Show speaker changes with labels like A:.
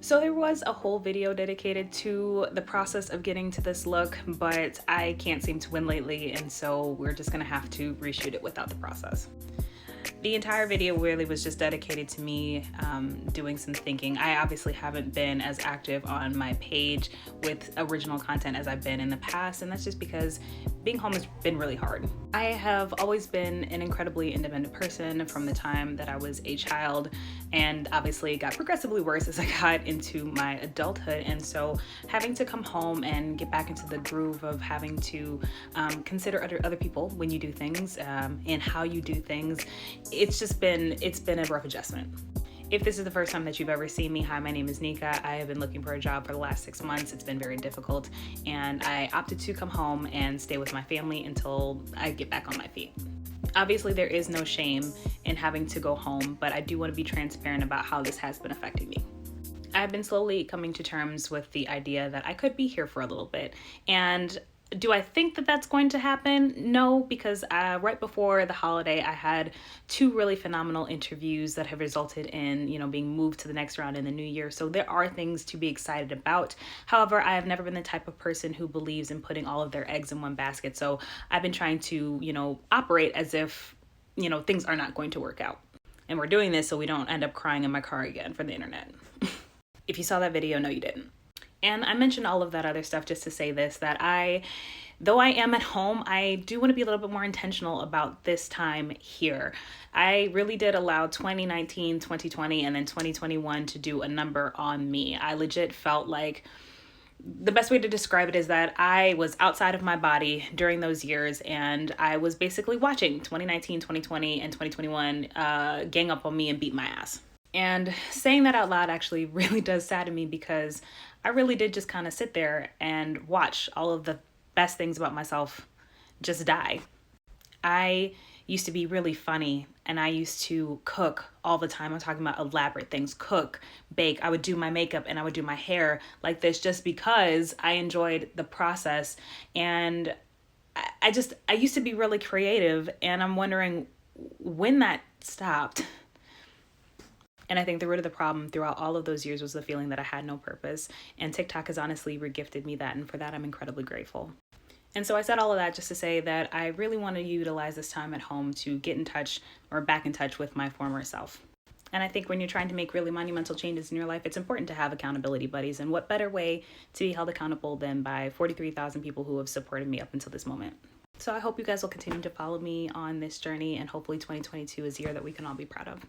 A: So there was a whole video dedicated to the process of getting to this look, but I can't seem to win lately, and so we're just gonna have to reshoot it without the process. The entire video really was just dedicated to me doing some thinking. I obviously haven't been as active on my page with original content as I've been in the past, and that's just because being home has been really hard. I have always been an incredibly independent person from the time that I was a child, and obviously it got progressively worse as I got into my adulthood, and so having to come home and get back into the groove of having to consider other people when you do things and how you do things, it's been a rough adjustment. If this is the first time that you've ever seen me, hi, my name is Nika. I have been looking for a job for the last 6 months. It's been very difficult, and I opted to come home and stay with my family until I get back on my feet. Obviously, there is no shame in having to go home, but I do want to be transparent about how this has been affecting me. I've been slowly coming to terms with the idea that I could be here for a little bit, and do I think that that's going to happen? No, because right before the holiday, I had 2 really phenomenal interviews that have resulted in, being moved to the next round in the new year. So there are things to be excited about. However, I have never been the type of person who believes in putting all of their eggs in one basket. So I've been trying to, operate as if, things are not going to work out. And we're doing this so we don't end up crying in my car again for the internet. If you saw that video, no, you didn't. And I mentioned all of that other stuff just to say this, that though I am at home, I do want to be a little bit more intentional about this time here. I really did allow 2019, 2020, and then 2021 to do a number on me. I legit felt like the best way to describe it is that I was outside of my body during those years, and I was basically watching 2019, 2020, and 2021 gang up on me and beat my ass. And saying that out loud actually really does sadden me, because I really did just kind of sit there and watch all of the best things about myself just die. I used to be really funny, and I used to cook all the time. I'm talking about elaborate things, cook, bake. I would do my makeup and I would do my hair like this just because I enjoyed the process. And I used to be really creative, and I'm wondering when that stopped. And I think the root of the problem throughout all of those years was the feeling that I had no purpose. And TikTok has honestly regifted me that. And for that, I'm incredibly grateful. And so I said all of that just to say that I really want to utilize this time at home to get in touch, or back in touch with my former self. And I think when you're trying to make really monumental changes in your life, it's important to have accountability buddies. And what better way to be held accountable than by 43,000 people who have supported me up until this moment. So I hope you guys will continue to follow me on this journey, and hopefully 2022 is a year that we can all be proud of.